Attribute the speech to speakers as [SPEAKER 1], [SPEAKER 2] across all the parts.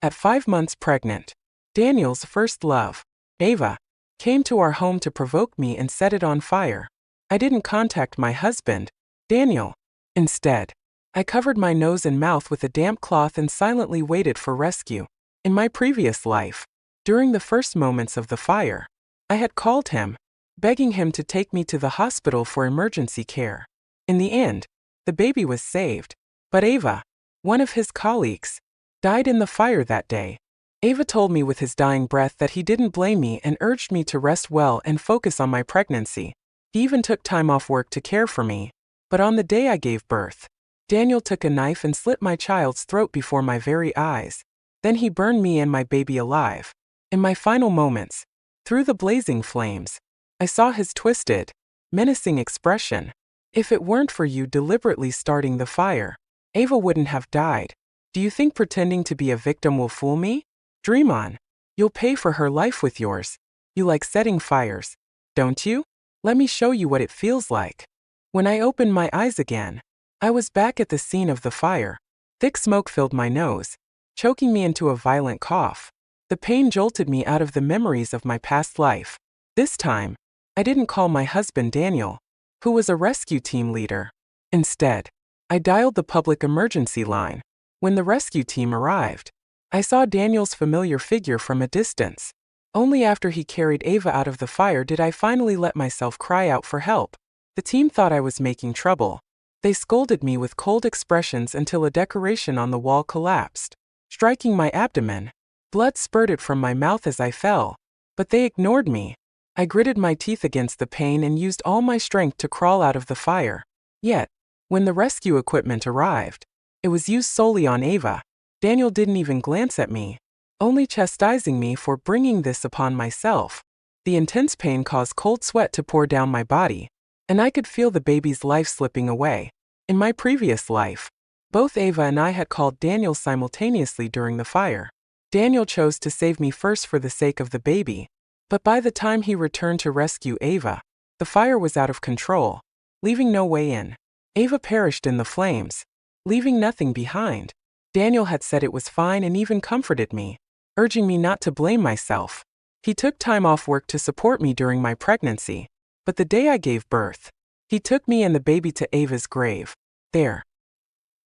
[SPEAKER 1] At 5 months pregnant, Daniel's first love, Ava, came to our home to provoke me and set it on fire. I didn't contact my husband, Daniel. Instead, I covered my nose and mouth with a damp cloth and silently waited for rescue. In my previous life, during the first moments of the fire, I had called him, begging him to take me to the hospital for emergency care. In the end, the baby was saved, but Ava, one of his colleagues, died in the fire that day. Ava told me with his dying breath that he didn't blame me and urged me to rest well and focus on my pregnancy. He even took time off work to care for me. But on the day I gave birth, Daniel took a knife and slit my child's throat before my very eyes. Then he burned me and my baby alive. In my final moments, through the blazing flames, I saw his twisted, menacing expression. If it weren't for you deliberately starting the fire, Ava wouldn't have died. Do you think pretending to be a victim will fool me? Dream on. You'll pay for her life with yours. You like setting fires, don't you? Let me show you what it feels like. When I opened my eyes again, I was back at the scene of the fire. Thick smoke filled my nose, choking me into a violent cough. The pain jolted me out of the memories of my past life. This time, I didn't call my husband Daniel, who was a rescue team leader. Instead, I dialed the public emergency line. When the rescue team arrived, I saw Daniel's familiar figure from a distance. Only after he carried Ava out of the fire did I finally let myself cry out for help. The team thought I was making trouble. They scolded me with cold expressions until a decoration on the wall collapsed, striking my abdomen. Blood spurted from my mouth as I fell, but they ignored me. I gritted my teeth against the pain and used all my strength to crawl out of the fire. Yet, when the rescue equipment arrived, it was used solely on Ava. Daniel didn't even glance at me, only chastising me for bringing this upon myself. The intense pain caused cold sweat to pour down my body, and I could feel the baby's life slipping away. In my previous life, both Ava and I had called Daniel simultaneously during the fire. Daniel chose to save me first for the sake of the baby, but by the time he returned to rescue Ava, the fire was out of control, leaving no way in. Ava perished in the flames, leaving nothing behind. Daniel had said it was fine and even comforted me, urging me not to blame myself. He took time off work to support me during my pregnancy, but the day I gave birth, he took me and the baby to Ava's grave. There,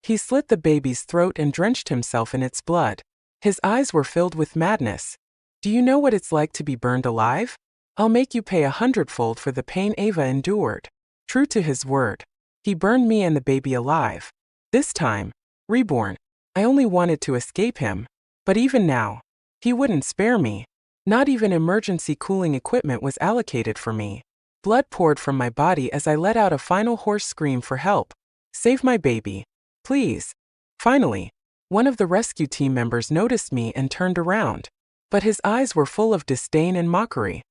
[SPEAKER 1] he slit the baby's throat and drenched himself in its blood. His eyes were filled with madness. Do you know what it's like to be burned alive? I'll make you pay 100-fold for the pain Ava endured. True to his word, he burned me and the baby alive. This time, reborn. I only wanted to escape him, but even now, he wouldn't spare me. Not even emergency cooling equipment was allocated for me. Blood poured from my body as I let out a final hoarse scream for help. Save my baby, please. Finally, one of the rescue team members noticed me and turned around, but his eyes were full of disdain and mockery.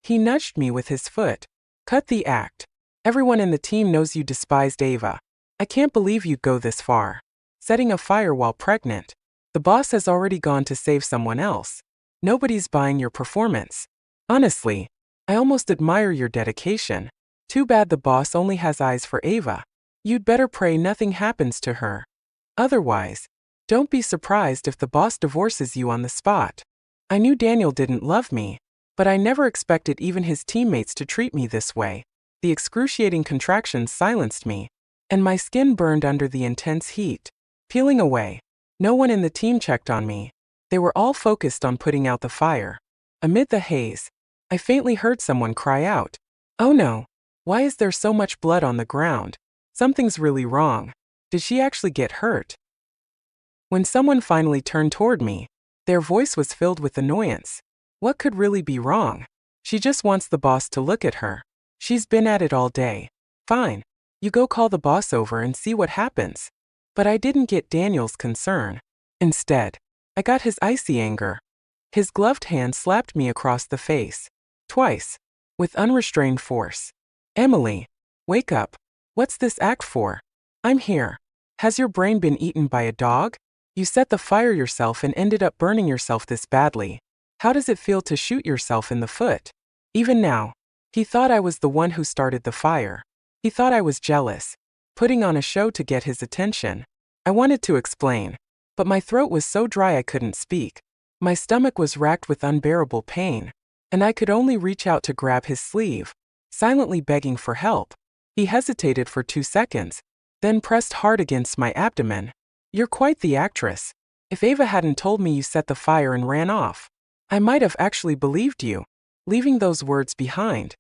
[SPEAKER 1] He nudged me with his foot. Cut the act. Everyone in the team knows you despised Ava. I can't believe you'd go this far. Setting a fire while pregnant. The boss has already gone to save someone else. Nobody's buying your performance. Honestly, I almost admire your dedication. Too bad the boss only has eyes for Ava. You'd better pray nothing happens to her. Otherwise, don't be surprised if the boss divorces you on the spot. I knew Daniel didn't love me, but I never expected even his teammates to treat me this way. The excruciating contractions silenced me, and my skin burned under the intense heat. Peeling away, no one in the team checked on me. They were all focused on putting out the fire. Amid the haze, I faintly heard someone cry out, "Oh no! Why is there so much blood on the ground? Something's really wrong. Did she actually get hurt?" When someone finally turned toward me, their voice was filled with annoyance. What could really be wrong? She just wants the boss to look at her. She's been at it all day. Fine. You go call the boss over and see what happens. But I didn't get Daniel's concern. Instead, I got his icy anger. His gloved hand slapped me across the face. Twice. With unrestrained force. "Emily, wake up. What's this act for? I'm here. Has your brain been eaten by a dog? You set the fire yourself and ended up burning yourself this badly. How does it feel to shoot yourself in the foot?" Even now, he thought I was the one who started the fire. He thought I was jealous, putting on a show to get his attention. I wanted to explain, but my throat was so dry I couldn't speak. My stomach was racked with unbearable pain, and I could only reach out to grab his sleeve, silently begging for help. He hesitated for 2 seconds, then pressed hard against my abdomen. "You're quite the actress. If Ava hadn't told me you set the fire and ran off, I might have actually believed you," leaving those words behind.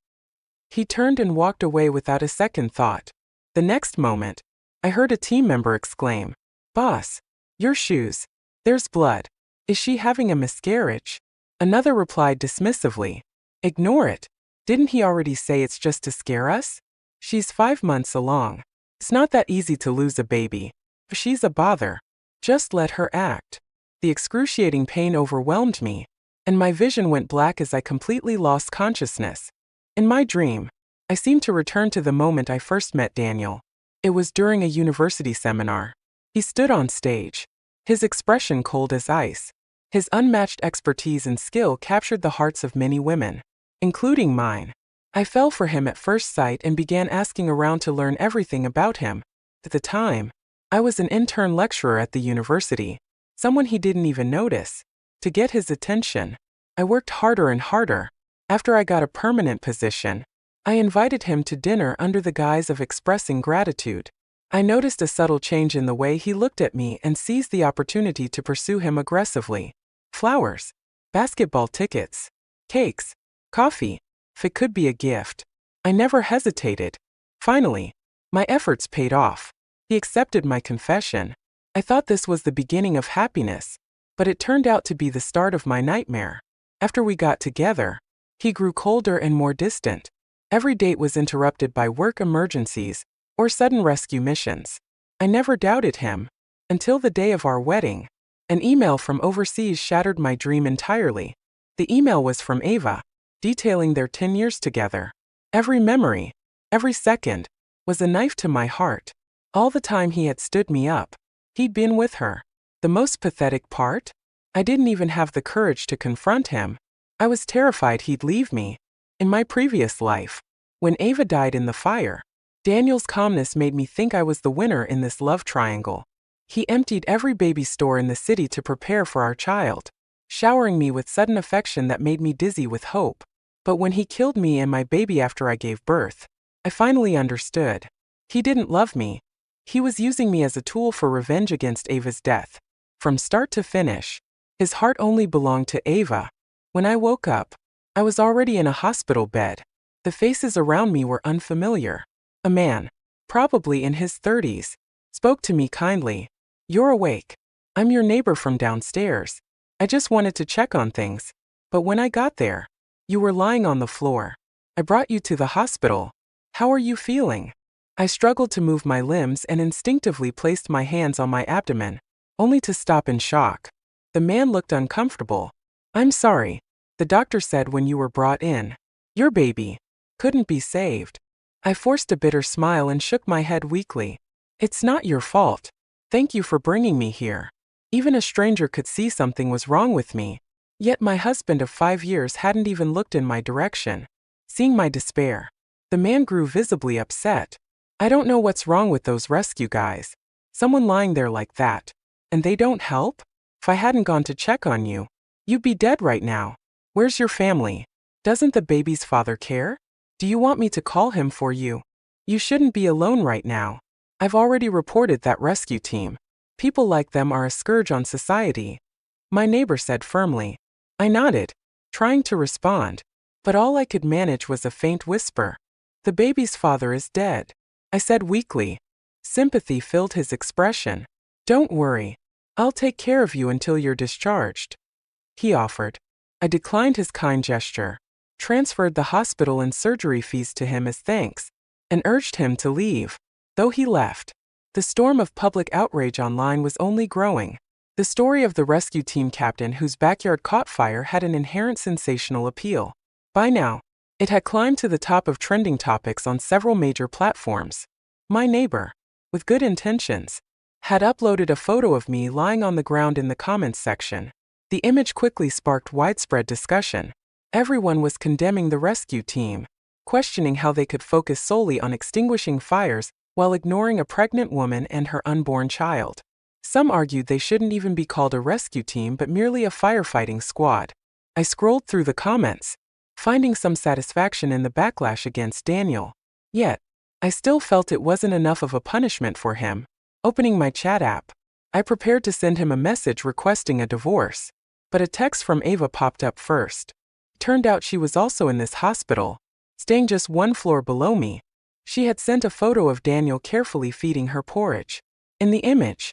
[SPEAKER 1] He turned and walked away without a second thought. The next moment, I heard a team member exclaim, "Boss, your shoes. There's blood. Is she having a miscarriage?" Another replied dismissively, "Ignore it. Didn't he already say it's just to scare us? She's 5 months along. It's not that easy to lose a baby. She's a bother. Just let her act." The excruciating pain overwhelmed me, and my vision went black as I completely lost consciousness. In my dream, I seemed to return to the moment I first met Daniel. It was during a university seminar. He stood on stage, his expression cold as ice. His unmatched expertise and skill captured the hearts of many women, including mine. I fell for him at first sight and began asking around to learn everything about him. At the time, I was an intern lecturer at the university, someone he didn't even notice. To get his attention, I worked harder and harder. After I got a permanent position, I invited him to dinner under the guise of expressing gratitude. I noticed a subtle change in the way he looked at me and seized the opportunity to pursue him aggressively. Flowers, basketball tickets, cakes, coffee. If it could be a gift. I never hesitated. Finally, my efforts paid off. He accepted my confession. I thought this was the beginning of happiness, but it turned out to be the start of my nightmare. After we got together, he grew colder and more distant. Every date was interrupted by work emergencies or sudden rescue missions. I never doubted him, until the day of our wedding. An email from overseas shattered my dream entirely. The email was from Ava, detailing their 10 years together. Every memory, every second, was a knife to my heart. All the time he had stood me up, he'd been with her. The most pathetic part? I didn't even have the courage to confront him. I was terrified he'd leave me. In my previous life, when Ava died in the fire, Daniel's calmness made me think I was the winner in this love triangle. He emptied every baby store in the city to prepare for our child, showering me with sudden affection that made me dizzy with hope. But when he killed me and my baby after I gave birth, I finally understood. He didn't love me. He was using me as a tool for revenge against Ava's death. From start to finish, his heart only belonged to Ava. When I woke up, I was already in a hospital bed. The faces around me were unfamiliar. A man, probably in his 30s, spoke to me kindly. "You're awake. I'm your neighbor from downstairs. I just wanted to check on things. But when I got there, you were lying on the floor. I brought you to the hospital. How are you feeling?" I struggled to move my limbs and instinctively placed my hands on my abdomen, only to stop in shock. The man looked uncomfortable. "I'm sorry. The doctor said when you were brought in, your baby couldn't be saved." I forced a bitter smile and shook my head weakly. "It's not your fault. Thank you for bringing me here." Even a stranger could see something was wrong with me. Yet my husband of 5 years hadn't even looked in my direction. Seeing my despair, the man grew visibly upset. "I don't know what's wrong with those rescue guys. Someone lying there like that, and they don't help? If I hadn't gone to check on you, you'd be dead right now. Where's your family? Doesn't the baby's father care? Do you want me to call him for you? You shouldn't be alone right now. I've already reported that rescue team. People like them are a scourge on society," my neighbor said firmly. I nodded, trying to respond, but all I could manage was a faint whisper. "The baby's father is dead," I said weakly. Sympathy filled his expression. "Don't worry. I'll take care of you until you're discharged," he offered. I declined his kind gesture, transferred the hospital and surgery fees to him as thanks, and urged him to leave. Though he left, the storm of public outrage online was only growing. The story of the rescue team captain whose backyard caught fire had an inherent sensational appeal. By now, it had climbed to the top of trending topics on several major platforms. My neighbor, with good intentions, had uploaded a photo of me lying on the ground in the comments section. The image quickly sparked widespread discussion. Everyone was condemning the rescue team, questioning how they could focus solely on extinguishing fires while ignoring a pregnant woman and her unborn child. Some argued they shouldn't even be called a rescue team but merely a firefighting squad. I scrolled through the comments, finding some satisfaction in the backlash against Daniel. Yet, I still felt it wasn't enough of a punishment for him. Opening my chat app, I prepared to send him a message requesting a divorce. But a text from Ava popped up first. Turned out she was also in this hospital, staying just one floor below me. She had sent a photo of Daniel carefully feeding her porridge. In the image,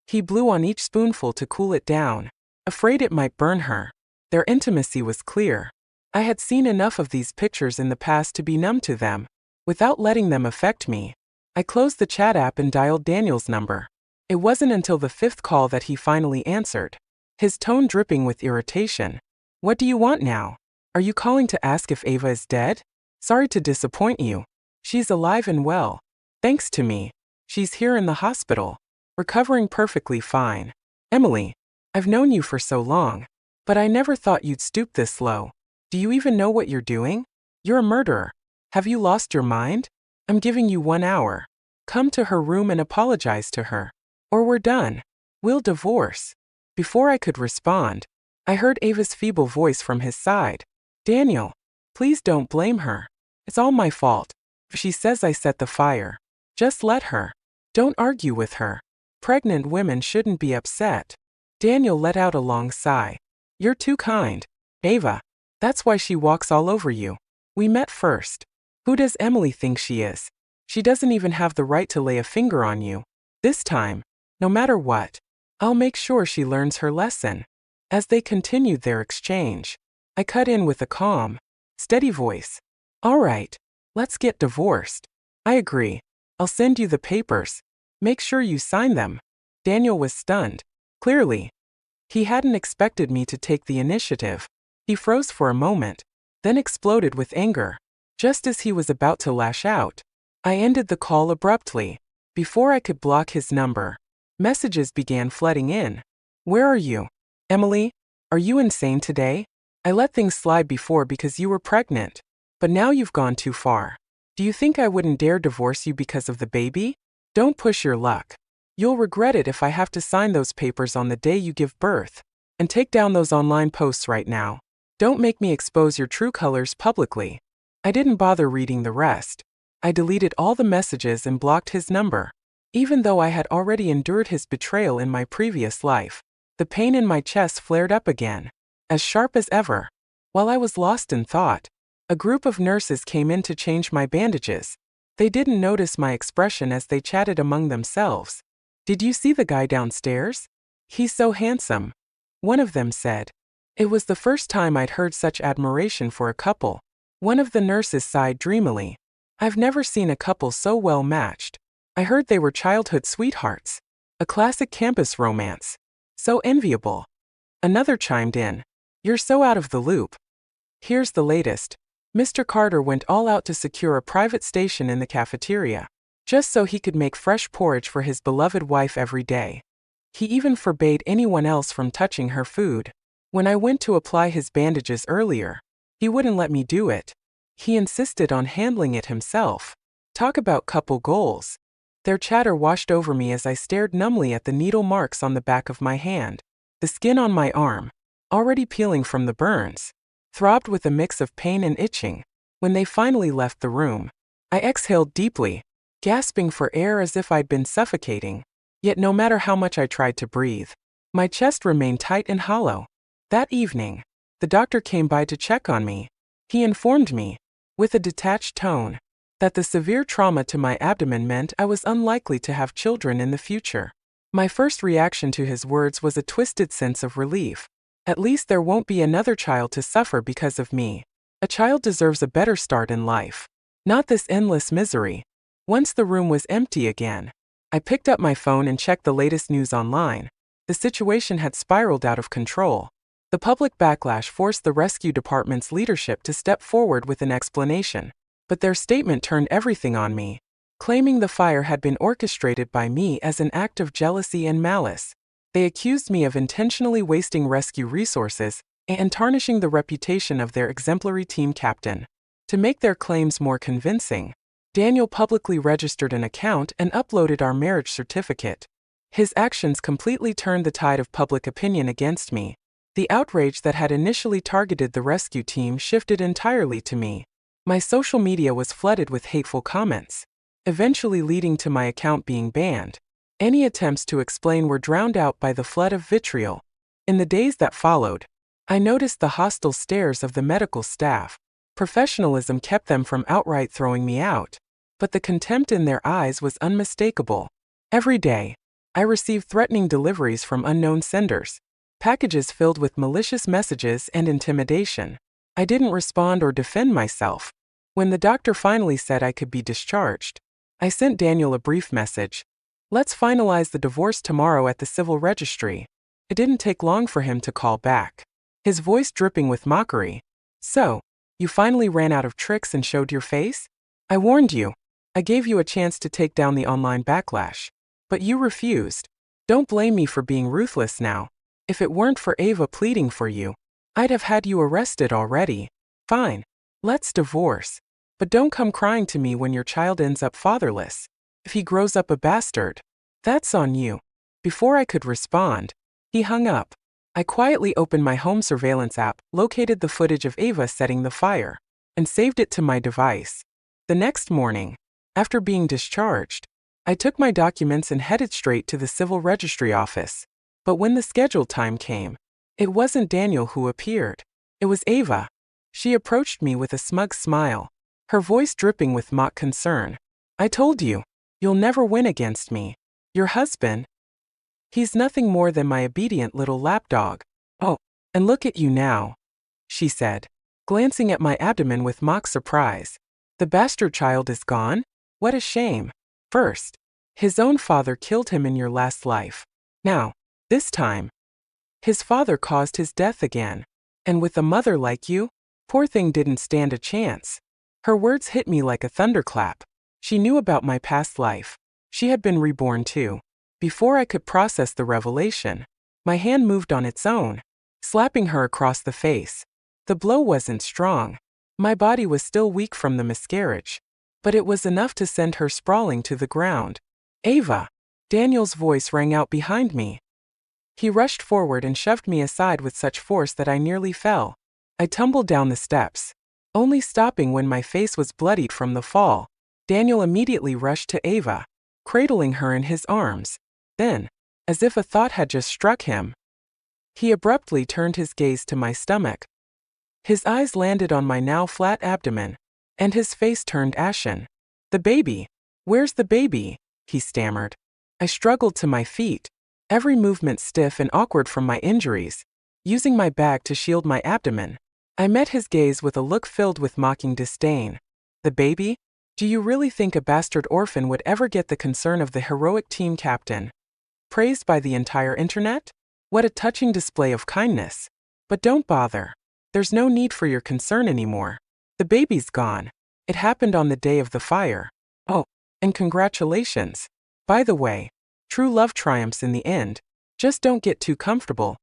[SPEAKER 1] he blew on each spoonful to cool it down, afraid it might burn her. Their intimacy was clear. I had seen enough of these pictures in the past to be numb to them. Without letting them affect me, I closed the chat app and dialed Daniel's number. It wasn't until the fifth call that he finally answered, his tone dripping with irritation. "What do you want now? Are you calling to ask if Ava is dead? Sorry to disappoint you. She's alive and well. Thanks to me. She's here in the hospital, recovering perfectly fine. Emily, I've known you for so long, but I never thought you'd stoop this low. Do you even know what you're doing? You're a murderer. Have you lost your mind? I'm giving you 1 hour. Come to her room and apologize to her. Or we're done. We'll divorce." Before I could respond, I heard Ava's feeble voice from his side. "Daniel, please don't blame her. It's all my fault. If she says I set the fire, just let her. Don't argue with her. Pregnant women shouldn't be upset." Daniel let out a long sigh. "You're too kind, Ava. That's why she walks all over you. We met first. Who does Emily think she is? She doesn't even have the right to lay a finger on you. This time, no matter what, I'll make sure she learns her lesson." As they continued their exchange, I cut in with a calm, steady voice. "All right, let's get divorced. I agree. I'll send you the papers. Make sure you sign them." Daniel was stunned. Clearly, he hadn't expected me to take the initiative. He froze for a moment, then exploded with anger. Just as he was about to lash out, I ended the call abruptly. Before I could block his number, messages began flooding in. "Where are you? Emily, are you insane today? I let things slide before because you were pregnant, but now you've gone too far. Do you think I wouldn't dare divorce you because of the baby? Don't push your luck. You'll regret it if I have to sign those papers on the day you give birth. And take down those online posts right now. Don't make me expose your true colors publicly." I didn't bother reading the rest. I deleted all the messages and blocked his number. Even though I had already endured his betrayal in my previous life, the pain in my chest flared up again, as sharp as ever. While I was lost in thought, a group of nurses came in to change my bandages. They didn't notice my expression as they chatted among themselves. "Did you see the guy downstairs? He's so handsome," one of them said. It was the first time I'd heard such admiration for a couple. One of the nurses sighed dreamily. "I've never seen a couple so well matched. I heard they were childhood sweethearts. A classic campus romance. So enviable." Another chimed in. "You're so out of the loop. Here's the latest. Mr. Carter went all out to secure a private station in the cafeteria, just so he could make fresh porridge for his beloved wife every day. He even forbade anyone else from touching her food. When I went to apply his bandages earlier, he wouldn't let me do it. He insisted on handling it himself. Talk about couple goals." Their chatter washed over me as I stared numbly at the needle marks on the back of my hand. The skin on my arm, already peeling from the burns, throbbed with a mix of pain and itching. When they finally left the room, I exhaled deeply, gasping for air as if I'd been suffocating. Yet no matter how much I tried to breathe, my chest remained tight and hollow. That evening, the doctor came by to check on me. He informed me, with a detached tone, that the severe trauma to my abdomen meant I was unlikely to have children in the future. My first reaction to his words was a twisted sense of relief. At least there won't be another child to suffer because of me. A child deserves a better start in life, not this endless misery. Once the room was empty again, I picked up my phone and checked the latest news online. The situation had spiraled out of control. The public backlash forced the rescue department's leadership to step forward with an explanation. But their statement turned everything on me, claiming the fire had been orchestrated by me as an act of jealousy and malice. They accused me of intentionally wasting rescue resources and tarnishing the reputation of their exemplary team captain. To make their claims more convincing, Daniel publicly registered an account and uploaded our marriage certificate. His actions completely turned the tide of public opinion against me. The outrage that had initially targeted the rescue team shifted entirely to me. My social media was flooded with hateful comments, eventually leading to my account being banned. Any attempts to explain were drowned out by the flood of vitriol. In the days that followed, I noticed the hostile stares of the medical staff. Professionalism kept them from outright throwing me out, but the contempt in their eyes was unmistakable. Every day, I received threatening deliveries from unknown senders, packages filled with malicious messages and intimidation. I didn't respond or defend myself. When the doctor finally said I could be discharged, I sent Daniel a brief message. Let's finalize the divorce tomorrow at the civil registry. It didn't take long for him to call back, his voice dripping with mockery. So, you finally ran out of tricks and showed your face? I warned you. I gave you a chance to take down the online backlash, but you refused. Don't blame me for being ruthless now. If it weren't for Ava pleading for you, I'd have had you arrested already. Fine. Let's divorce. But don't come crying to me when your child ends up fatherless. If he grows up a bastard, that's on you. Before I could respond, he hung up. I quietly opened my home surveillance app, located the footage of Ava setting the fire, and saved it to my device. The next morning, after being discharged, I took my documents and headed straight to the civil registry office. But when the scheduled time came, it wasn't Daniel who appeared. It was Ava. She approached me with a smug smile, her voice dripping with mock concern. I told you, you'll never win against me. Your husband, he's nothing more than my obedient little lapdog. Oh, and look at you now, she said, glancing at my abdomen with mock surprise. The bastard child is gone? What a shame. First, his own father killed him in your last life. Now, this time, his father caused his death again. And with a mother like you, poor thing didn't stand a chance. Her words hit me like a thunderclap. She knew about my past life. She had been reborn too. Before I could process the revelation, my hand moved on its own, slapping her across the face. The blow wasn't strong. My body was still weak from the miscarriage, but it was enough to send her sprawling to the ground. Ava! Daniel's voice rang out behind me. He rushed forward and shoved me aside with such force that I nearly fell. I tumbled down the steps, only stopping when my face was bloodied from the fall. Daniel immediately rushed to Ava, cradling her in his arms. Then, as if a thought had just struck him, he abruptly turned his gaze to my stomach. His eyes landed on my now flat abdomen, and his face turned ashen. The baby! Where's the baby? He stammered. I struggled to my feet, every movement stiff and awkward from my injuries, using my bag to shield my abdomen. I met his gaze with a look filled with mocking disdain. The baby? Do you really think a bastard orphan would ever get the concern of the heroic team captain? Praised by the entire internet? What a touching display of kindness. But don't bother. There's no need for your concern anymore. The baby's gone. It happened on the day of the fire. Oh, and congratulations. By the way, true love triumphs in the end. Just don't get too comfortable.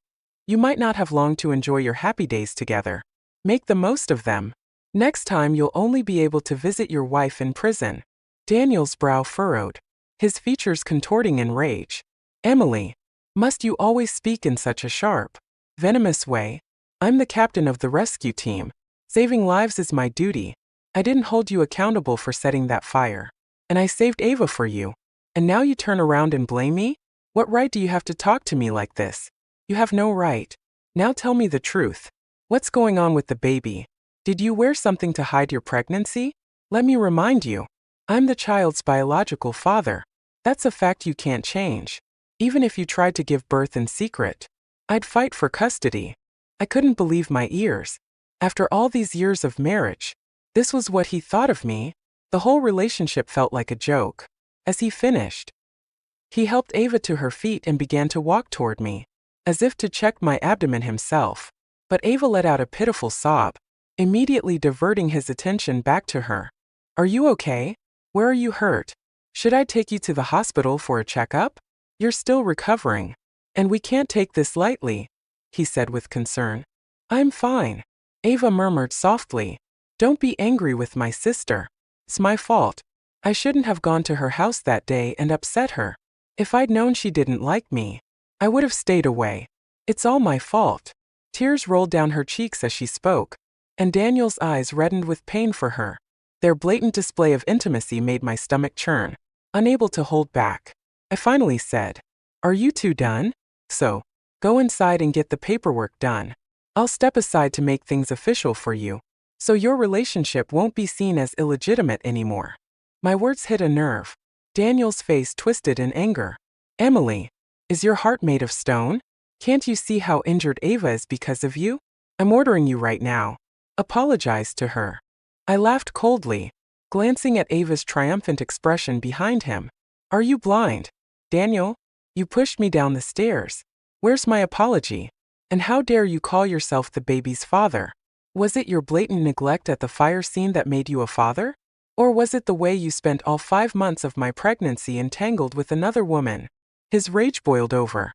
[SPEAKER 1] You might not have long to enjoy your happy days together. Make the most of them. Next time you'll only be able to visit your wife in prison. Daniel's brow furrowed, his features contorting in rage. Emily, must you always speak in such a sharp, venomous way? I'm the captain of the rescue team. Saving lives is my duty. I didn't hold you accountable for setting that fire. And I saved Ava for you. And now you turn around and blame me? What right do you have to talk to me like this? You have no right. Now tell me the truth. What's going on with the baby? Did you wear something to hide your pregnancy? Let me remind you, I'm the child's biological father. That's a fact you can't change. Even if you tried to give birth in secret, I'd fight for custody. I couldn't believe my ears. After all these years of marriage, this was what he thought of me. The whole relationship felt like a joke. As he finished, he helped Ava to her feet and began to walk toward me, as if to check my abdomen himself. But Ava let out a pitiful sob, immediately diverting his attention back to her. Are you okay? Where are you hurt? Should I take you to the hospital for a checkup? You're still recovering, and we can't take this lightly, he said with concern. I'm fine, Ava murmured softly. Don't be angry with my sister. It's my fault. I shouldn't have gone to her house that day and upset her. If I'd known she didn't like me, I would have stayed away. It's all my fault. Tears rolled down her cheeks as she spoke, and Daniel's eyes reddened with pain for her. Their blatant display of intimacy made my stomach churn, unable to hold back. I finally said, "Are you two done? So, go inside and get the paperwork done. I'll step aside to make things official for you, so your relationship won't be seen as illegitimate anymore." My words hit a nerve. Daniel's face twisted in anger. "Emily, is your heart made of stone? Can't you see how injured Ava is because of you? I'm ordering you right now. Apologize to her." I laughed coldly, glancing at Ava's triumphant expression behind him. "Are you blind? Daniel, you pushed me down the stairs. Where's my apology? And how dare you call yourself the baby's father? Was it your blatant neglect at the fire scene that made you a father? Or was it the way you spent all 5 months of my pregnancy entangled with another woman?" His rage boiled over,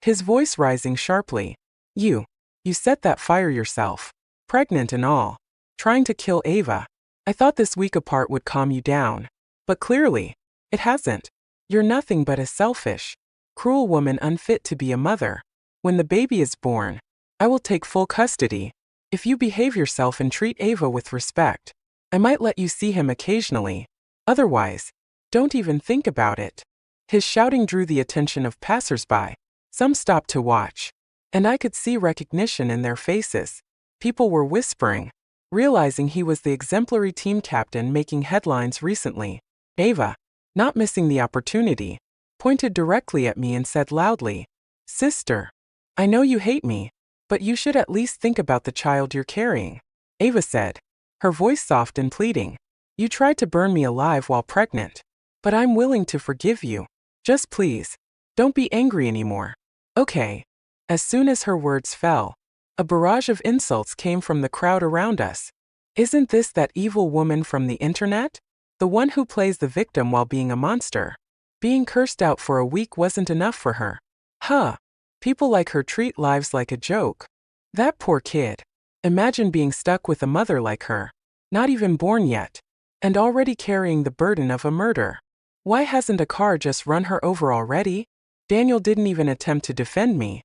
[SPEAKER 1] his voice rising sharply. You set that fire yourself, pregnant and all, trying to kill Ava. I thought this week apart would calm you down, but clearly, it hasn't. You're nothing but a selfish, cruel woman unfit to be a mother. When the baby is born, I will take full custody. If you behave yourself and treat Ava with respect, I might let you see him occasionally. Otherwise, don't even think about it. His shouting drew the attention of passersby. Some stopped to watch, and I could see recognition in their faces. People were whispering, realizing he was the exemplary team captain making headlines recently. Ava, not missing the opportunity, pointed directly at me and said loudly, "Sister, I know you hate me, but you should at least think about the child you're carrying." Ava said, her voice soft and pleading, "You tried to burn me alive while pregnant, but I'm willing to forgive you. Just please, don't be angry anymore. Okay." As soon as her words fell, a barrage of insults came from the crowd around us. "Isn't this that evil woman from the internet? The one who plays the victim while being a monster? Being cursed out for a week wasn't enough for her. Huh. People like her treat lives like a joke. That poor kid. Imagine being stuck with a mother like her, not even born yet, and already carrying the burden of a murder. Why hasn't a car just run her over already?" Daniel didn't even attempt to defend me.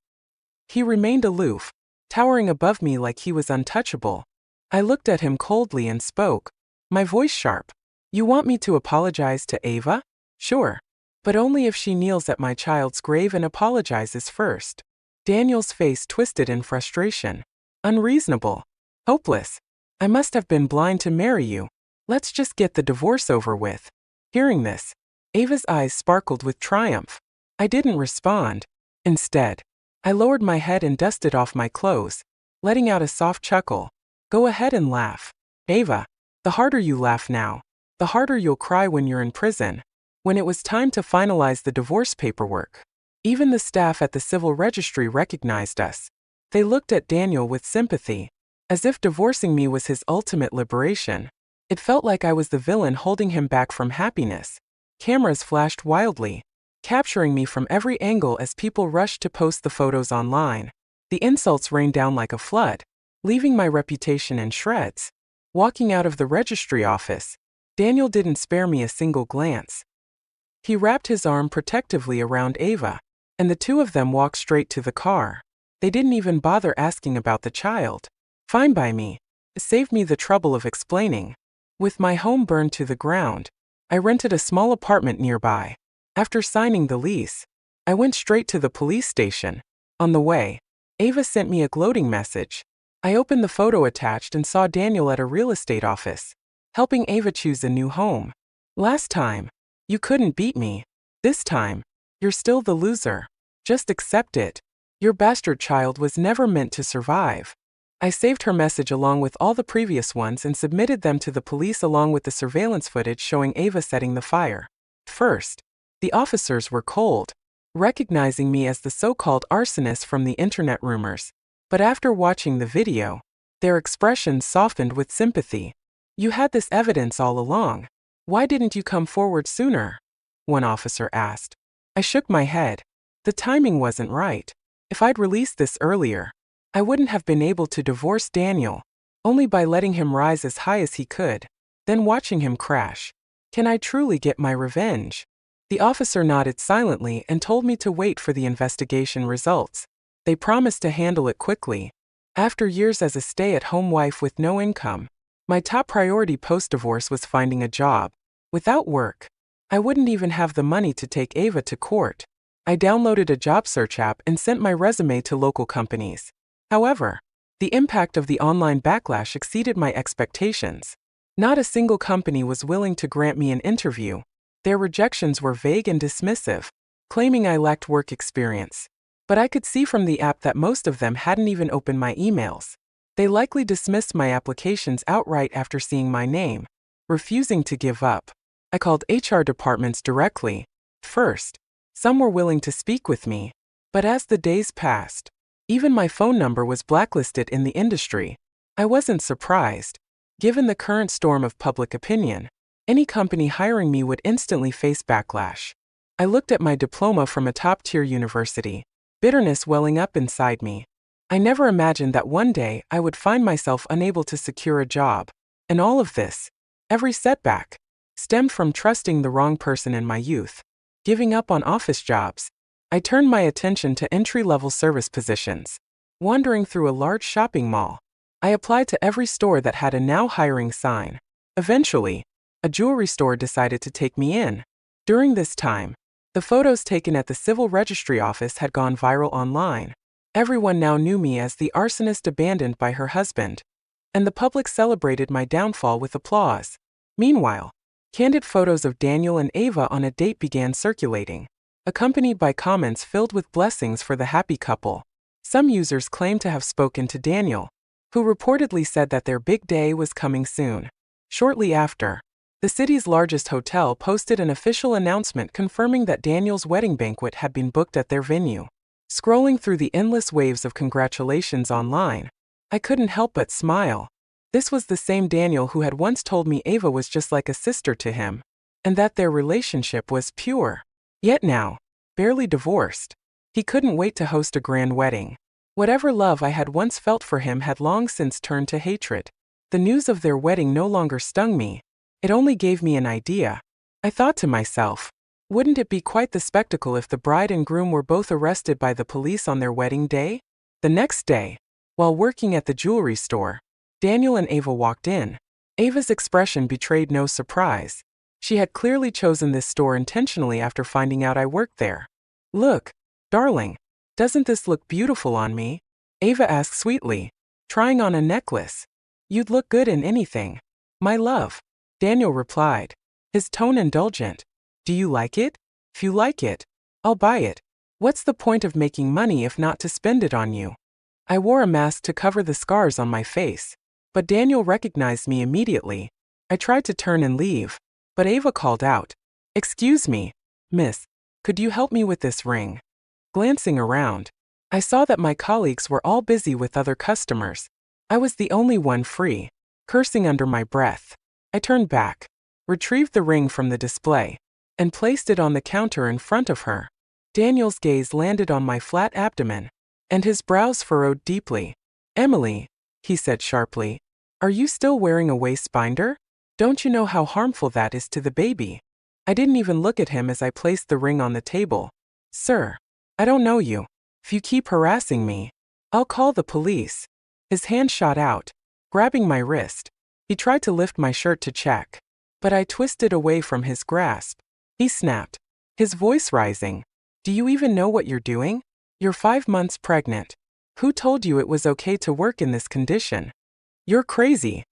[SPEAKER 1] He remained aloof, towering above me like he was untouchable. I looked at him coldly and spoke, my voice sharp. "You want me to apologize to Ava? Sure. But only if she kneels at my child's grave and apologizes first." Daniel's face twisted in frustration. "Unreasonable. Hopeless. I must have been blind to marry you. Let's just get the divorce over with." Hearing this, Ava's eyes sparkled with triumph. I didn't respond. Instead, I lowered my head and dusted off my clothes, letting out a soft chuckle. "Go ahead and laugh. Ava, the harder you laugh now, the harder you'll cry when you're in prison." When it was time to finalize the divorce paperwork, even the staff at the civil registry recognized us. They looked at Daniel with sympathy, as if divorcing me was his ultimate liberation. It felt like I was the villain holding him back from happiness. Cameras flashed wildly, capturing me from every angle as people rushed to post the photos online. The insults rained down like a flood, leaving my reputation in shreds. Walking out of the registry office, Daniel didn't spare me a single glance. He wrapped his arm protectively around Ava, and the two of them walked straight to the car. They didn't even bother asking about the child. Fine by me. It saved me the trouble of explaining. With my home burned to the ground, I rented a small apartment nearby. After signing the lease, I went straight to the police station. On the way, Ava sent me a gloating message. I opened the photo attached and saw Daniel at a real estate office, helping Ava choose a new home. "Last time, you couldn't beat me. This time, you're still the loser. Just accept it. Your bastard child was never meant to survive." I saved her message along with all the previous ones and submitted them to the police along with the surveillance footage showing Ava setting the fire. First, the officers were cold, recognizing me as the so-called arsonist from the internet rumors. But after watching the video, their expressions softened with sympathy. "You had this evidence all along. Why didn't you come forward sooner?" one officer asked. I shook my head. The timing wasn't right. If I'd released this earlier, I wouldn't have been able to divorce Daniel, only by letting him rise as high as he could, then watching him crash. Can I truly get my revenge? The officer nodded silently and told me to wait for the investigation results. They promised to handle it quickly. After years as a stay-at-home wife with no income, my top priority post-divorce was finding a job. Without work, I wouldn't even have the money to take Ava to court. I downloaded a job search app and sent my resume to local companies. However, the impact of the online backlash exceeded my expectations. Not a single company was willing to grant me an interview. Their rejections were vague and dismissive, claiming I lacked work experience. But I could see from the app that most of them hadn't even opened my emails. They likely dismissed my applications outright after seeing my name. Refusing to give up, I called HR departments directly. First, some were willing to speak with me, but as the days passed, even my phone number was blacklisted in the industry. I wasn't surprised. Given the current storm of public opinion, any company hiring me would instantly face backlash. I looked at my diploma from a top-tier university, bitterness welling up inside me. I never imagined that one day I would find myself unable to secure a job. And all of this, every setback, stemmed from trusting the wrong person in my youth. Giving up on office jobs, I turned my attention to entry-level service positions. Wandering through a large shopping mall, I applied to every store that had a now hiring sign. Eventually, a jewelry store decided to take me in. During this time, the photos taken at the civil registry office had gone viral online. Everyone now knew me as the arsonist abandoned by her husband, and the public celebrated my downfall with applause. Meanwhile, candid photos of Daniel and Ava on a date began circulating, accompanied by comments filled with blessings for the happy couple. Some users claimed to have spoken to Daniel, who reportedly said that their big day was coming soon. Shortly after, the city's largest hotel posted an official announcement confirming that Daniel's wedding banquet had been booked at their venue. Scrolling through the endless waves of congratulations online, I couldn't help but smile. This was the same Daniel who had once told me Ava was just like a sister to him, and that their relationship was pure. Yet now, barely divorced, he couldn't wait to host a grand wedding. Whatever love I had once felt for him had long since turned to hatred. The news of their wedding no longer stung me. It only gave me an idea. I thought to myself, wouldn't it be quite the spectacle if the bride and groom were both arrested by the police on their wedding day? The next day, while working at the jewelry store, Daniel and Ava walked in. Ava's expression betrayed no surprise. She had clearly chosen this store intentionally after finding out I worked there. "Look, darling, doesn't this look beautiful on me?" Ava asked sweetly, trying on a necklace. "You'd look good in anything, my love," Daniel replied, his tone indulgent. "Do you like it? If you like it, I'll buy it. What's the point of making money if not to spend it on you?" I wore a mask to cover the scars on my face, but Daniel recognized me immediately. I tried to turn and leave, but Ava called out, "Excuse me, miss, could you help me with this ring?" Glancing around, I saw that my colleagues were all busy with other customers. I was the only one free. Cursing under my breath, I turned back, retrieved the ring from the display, and placed it on the counter in front of her. Daniel's gaze landed on my flat abdomen, and his brows furrowed deeply. "Emily," he said sharply, "are you still wearing a waist binder? Don't you know how harmful that is to the baby?" I didn't even look at him as I placed the ring on the table. "Sir, I don't know you. If you keep harassing me, I'll call the police." His hand shot out, grabbing my wrist. He tried to lift my shirt to check, but I twisted away from his grasp. He snapped, his voice rising. "Do you even know what you're doing? You're 5 months pregnant. Who told you it was okay to work in this condition?" "You're crazy,"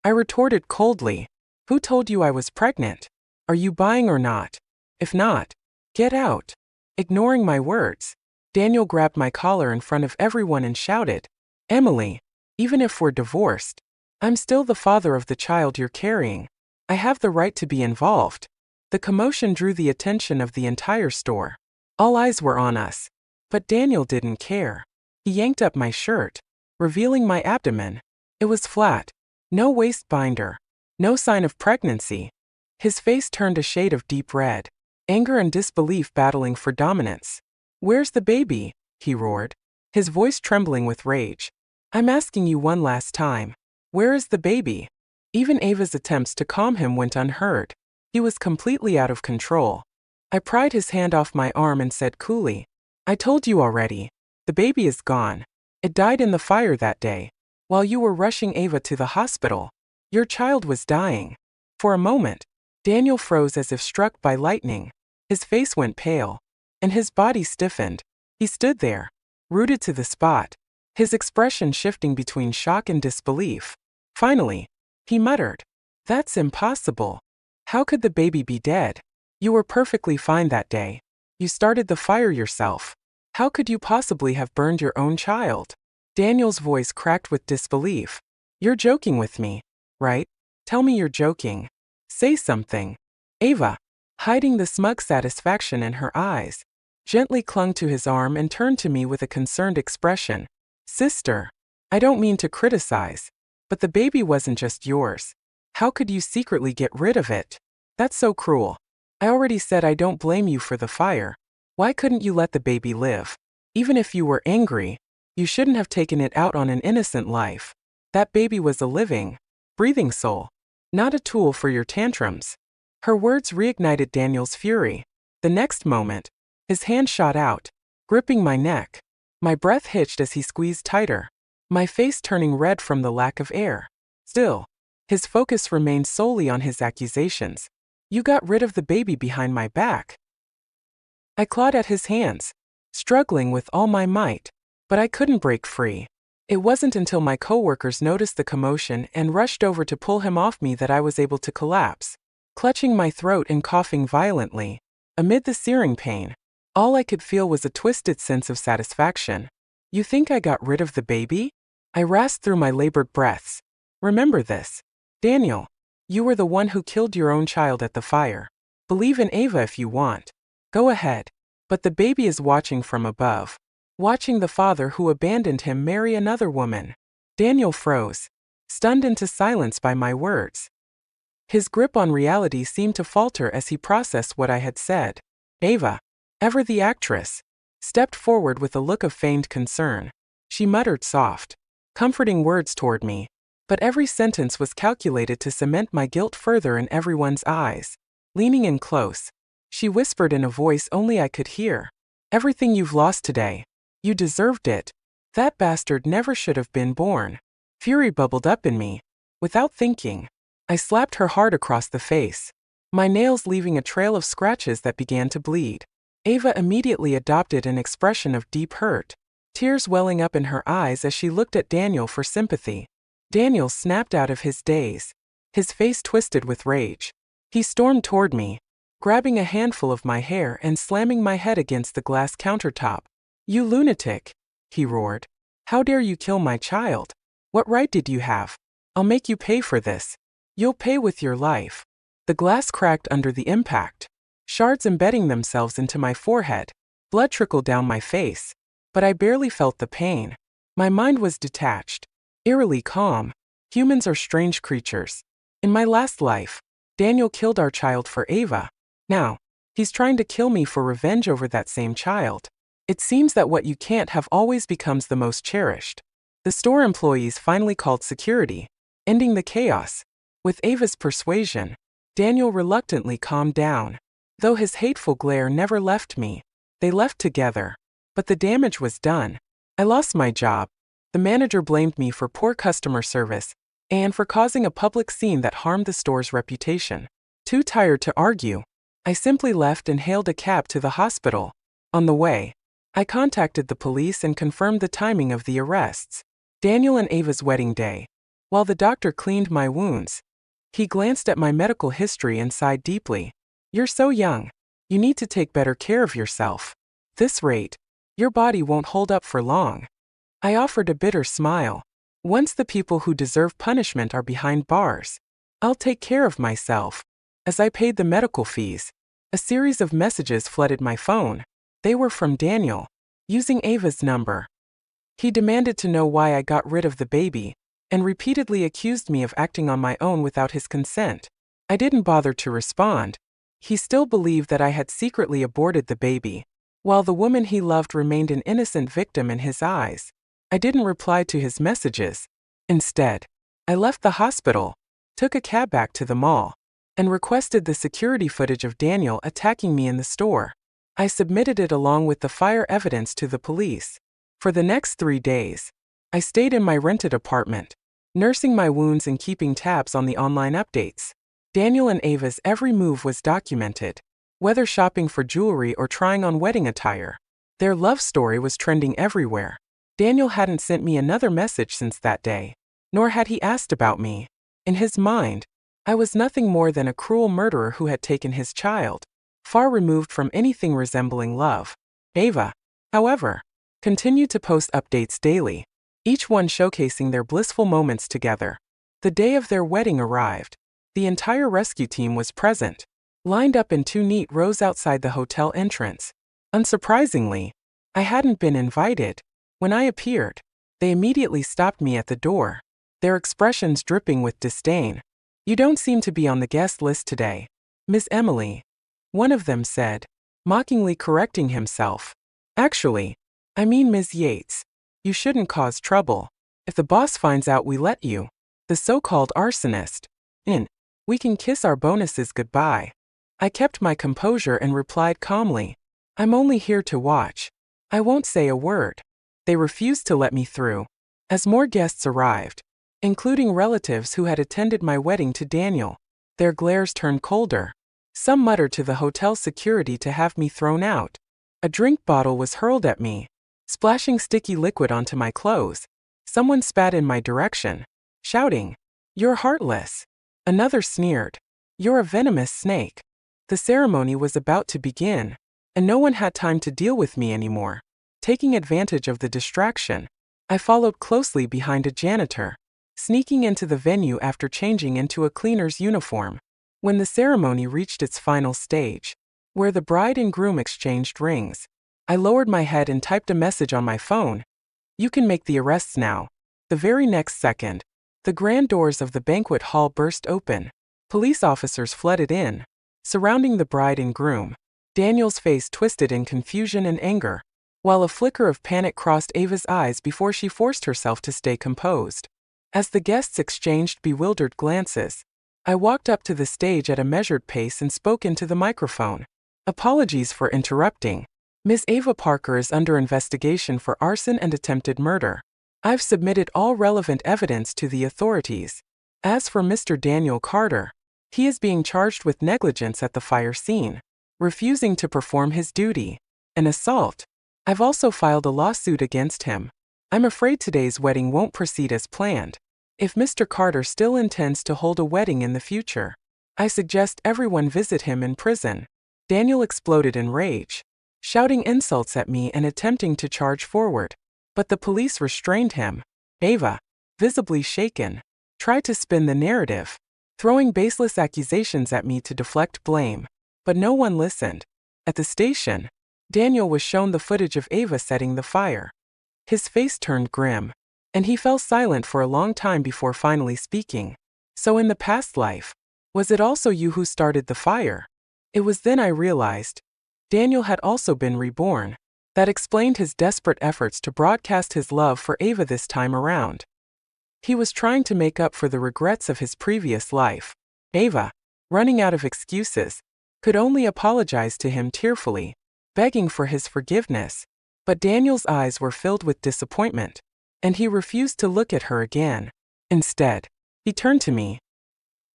[SPEAKER 1] I retorted coldly. "Who told you I was pregnant? Are you buying or not? If not, get out." Ignoring my words, Daniel grabbed my collar in front of everyone and shouted, "Emily, even if we're divorced, I'm still the father of the child you're carrying. I have the right to be involved." The commotion drew the attention of the entire store. All eyes were on us, but Daniel didn't care. He yanked up my shirt, revealing my abdomen. It was flat, no waist binder, no sign of pregnancy. His face turned a shade of deep red, anger and disbelief battling for dominance. "Where's the baby?" he roared, his voice trembling with rage. "I'm asking you one last time. Where is the baby?" Even Ava's attempts to calm him went unheard. He was completely out of control. I pried his hand off my arm and said coolly, I told you already. The baby is gone. It died in the fire that day. While you were rushing Ava to the hospital, your child was dying. For a moment, Daniel froze as if struck by lightning. His face went pale, and his body stiffened. He stood there, rooted to the spot, his expression shifting between shock and disbelief. Finally, he muttered, That's impossible. How could the baby be dead? You were perfectly fine that day. You started the fire yourself. How could you possibly have burned your own child? Daniel's voice cracked with disbelief. You're joking with me, right? Tell me you're joking. Say something. Ava, hiding the smug satisfaction in her eyes, gently clung to his arm and turned to me with a concerned expression. Sister, I don't mean to criticize, but the baby wasn't just yours. How could you secretly get rid of it? That's so cruel. I already said I don't blame you for the fire. Why couldn't you let the baby live? Even if you were angry, you shouldn't have taken it out on an innocent life. That baby was a living, breathing soul, not a tool for your tantrums. Her words reignited Daniel's fury. The next moment, his hand shot out, gripping my neck. My breath hitched as he squeezed tighter, my face turning red from the lack of air. Still, his focus remained solely on his accusations. You got rid of the baby behind my back. I clawed at his hands, struggling with all my might, but I couldn't break free. It wasn't until my coworkers noticed the commotion and rushed over to pull him off me that I was able to collapse, clutching my throat and coughing violently. Amid the searing pain, all I could feel was a twisted sense of satisfaction. You think I got rid of the baby? I rasped through my labored breaths. Remember this, Daniel. You were the one who killed your own child at the fire. Believe in Ava if you want. Go ahead. But the baby is watching from above, watching the father who abandoned him marry another woman. Daniel froze, stunned into silence by my words. His grip on reality seemed to falter as he processed what I had said. Ava, ever the actress, stepped forward with a look of feigned concern. She muttered soft, comforting words toward me, but every sentence was calculated to cement my guilt further in everyone's eyes. Leaning in close, she whispered in a voice only I could hear. Everything you've lost today. You deserved it. That bastard never should have been born. Fury bubbled up in me. Without thinking, I slapped her hard across the face, my nails leaving a trail of scratches that began to bleed. Ava immediately adopted an expression of deep hurt, tears welling up in her eyes as she looked at Daniel for sympathy. Daniel snapped out of his daze, his face twisted with rage. He stormed toward me, grabbing a handful of my hair and slamming my head against the glass countertop. You lunatic, he roared. How dare you kill my child? What right did you have? I'll make you pay for this. You'll pay with your life. The glass cracked under the impact, shards embedding themselves into my forehead. Blood trickled down my face, but I barely felt the pain. My mind was detached, eerily calm. Humans are strange creatures. In my last life, Daniel killed our child for Ava. Now, he's trying to kill me for revenge over that same child. It seems that what you can't have always becomes the most cherished. The store employees finally called security, ending the chaos. With Ava's persuasion, Daniel reluctantly calmed down. Though his hateful glare never left me, they left together. But the damage was done. I lost my job. The manager blamed me for poor customer service and for causing a public scene that harmed the store's reputation. Too tired to argue, I simply left and hailed a cab to the hospital. On the way, I contacted the police and confirmed the timing of the arrests. Daniel and Ava's wedding day. While the doctor cleaned my wounds, he glanced at my medical history and sighed deeply. You're so young. You need to take better care of yourself. This rate, your body won't hold up for long. I offered a bitter smile. Once the people who deserve punishment are behind bars, I'll take care of myself. As I paid the medical fees, a series of messages flooded my phone. They were from Daniel, using Ava's number. He demanded to know why I got rid of the baby, and repeatedly accused me of acting on my own without his consent. I didn't bother to respond. He still believed that I had secretly aborted the baby, while the woman he loved remained an innocent victim in his eyes. I didn't reply to his messages. Instead, I left the hospital, took a cab back to the mall, and requested the security footage of Daniel attacking me in the store. I submitted it along with the fire evidence to the police. For the next 3 days, I stayed in my rented apartment, nursing my wounds and keeping tabs on the online updates. Daniel and Ava's every move was documented, whether shopping for jewelry or trying on wedding attire. Their love story was trending everywhere. Daniel hadn't sent me another message since that day, nor had he asked about me. In his mind, I was nothing more than a cruel murderer who had taken his child, far removed from anything resembling love. Ava, however, continued to post updates daily, each one showcasing their blissful moments together. The day of their wedding arrived. The entire rescue team was present, lined up in 2 neat rows outside the hotel entrance. Unsurprisingly, I hadn't been invited. When I appeared, they immediately stopped me at the door, their expressions dripping with disdain. "You don't seem to be on the guest list today, Miss Emily," one of them said, mockingly correcting himself. "Actually, I mean Ms. Yates. You shouldn't cause trouble. If the boss finds out we let you, the so-called arsonist, in, we can kiss our bonuses goodbye." I kept my composure and replied calmly, "I'm only here to watch. I won't say a word." They refused to let me through. As more guests arrived, including relatives who had attended my wedding to Daniel, their glares turned colder. Some muttered to the hotel security to have me thrown out. A drink bottle was hurled at me, splashing sticky liquid onto my clothes. Someone spat in my direction, shouting, "You're heartless." Another sneered, "You're a venomous snake." The ceremony was about to begin, and no one had time to deal with me anymore. Taking advantage of the distraction, I followed closely behind a janitor, sneaking into the venue after changing into a cleaner's uniform. When the ceremony reached its final stage, where the bride and groom exchanged rings, I lowered my head and typed a message on my phone. "You can make the arrests now." The very next second, the grand doors of the banquet hall burst open. Police officers flooded in, surrounding the bride and groom. Daniel's face twisted in confusion and anger, while a flicker of panic crossed Ava's eyes before she forced herself to stay composed. As the guests exchanged bewildered glances, I walked up to the stage at a measured pace and spoke into the microphone. "Apologies for interrupting. Ms. Ava Parker is under investigation for arson and attempted murder. I've submitted all relevant evidence to the authorities. As for Mr. Daniel Carter, he is being charged with negligence at the fire scene, refusing to perform his duty, and assault. I've also filed a lawsuit against him. I'm afraid today's wedding won't proceed as planned. If Mr. Carter still intends to hold a wedding in the future, I suggest everyone visit him in prison." Daniel exploded in rage, shouting insults at me and attempting to charge forward. But the police restrained him. Ava, visibly shaken, tried to spin the narrative, throwing baseless accusations at me to deflect blame. But no one listened. At the station, Daniel was shown the footage of Ava setting the fire. His face turned grim, and he fell silent for a long time before finally speaking. "So in the past life, was it also you who started the fire?" It was then I realized Daniel had also been reborn. That explained his desperate efforts to broadcast his love for Ava this time around. He was trying to make up for the regrets of his previous life. Ava, running out of excuses, could only apologize to him tearfully, begging for his forgiveness. But Daniel's eyes were filled with disappointment, and he refused to look at her again. Instead, he turned to me,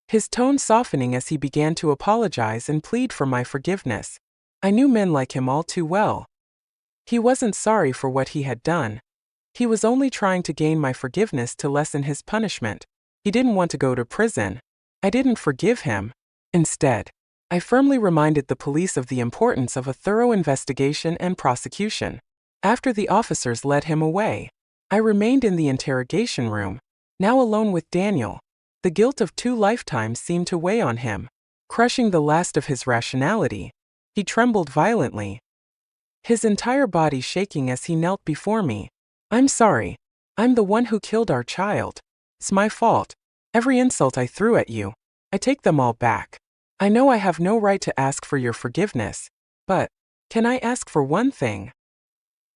[SPEAKER 1] his tone softening as he began to apologize and plead for my forgiveness. I knew men like him all too well. He wasn't sorry for what he had done. He was only trying to gain my forgiveness to lessen his punishment. He didn't want to go to prison. I didn't forgive him. Instead, I firmly reminded the police of the importance of a thorough investigation and prosecution. After the officers led him away, I remained in the interrogation room, now alone with Daniel. The guilt of 2 lifetimes seemed to weigh on him, crushing the last of his rationality. He trembled violently, his entire body shaking as he knelt before me. "I'm sorry. I'm the one who killed our child. It's my fault. Every insult I threw at you, I take them all back. I know I have no right to ask for your forgiveness, but can I ask for one thing?"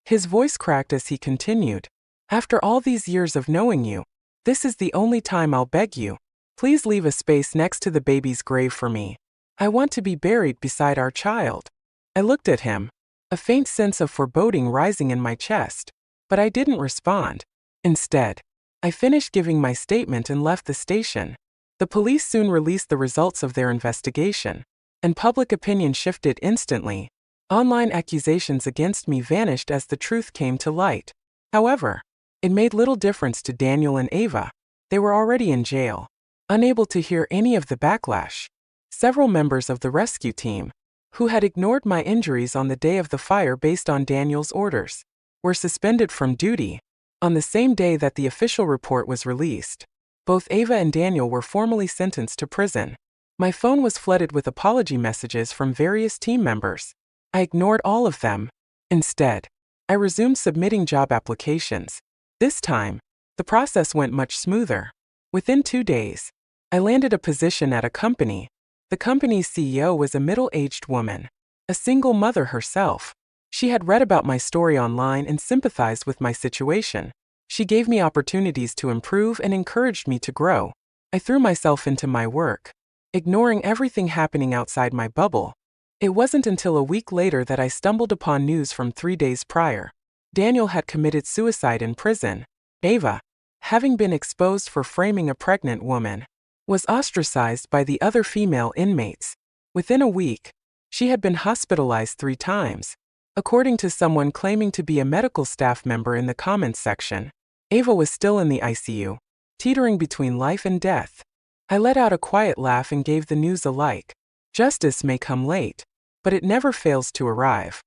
[SPEAKER 1] His voice cracked as he continued. "After all these years of knowing you, this is the only time I'll beg you. Please leave a space next to the baby's grave for me. I want to be buried beside our child. I looked at him, a faint sense of foreboding rising in my chest, but I didn't respond. Instead, I finished giving my statement and left the station. The police soon released the results of their investigation, and public opinion shifted instantly. Online accusations against me vanished as the truth came to light. However, it made little difference to Daniel and Ava. They were already in jail, unable to hear any of the backlash. Several members of the rescue team, who had ignored my injuries on the day of the fire based on Daniel's orders, were suspended from duty. On the same day that the official report was released, both Ava and Daniel were formally sentenced to prison. My phone was flooded with apology messages from various team members. I ignored all of them. Instead, I resumed submitting job applications. This time, the process went much smoother. Within 2 days, I landed a position at a company. The company's CEO was a middle-aged woman, a single mother herself. She had read about my story online and sympathized with my situation. She gave me opportunities to improve and encouraged me to grow. I threw myself into my work, ignoring everything happening outside my bubble. It wasn't until a week later that I stumbled upon news from 3 days prior. Daniel had committed suicide in prison. Ava, having been exposed for framing a pregnant woman, was ostracized by the other female inmates. Within a week, she had been hospitalized 3 times. According to someone claiming to be a medical staff member in the comments section, Ava was still in the ICU, teetering between life and death. I let out a quiet laugh and gave the news a like. Justice may come late, but it never fails to arrive.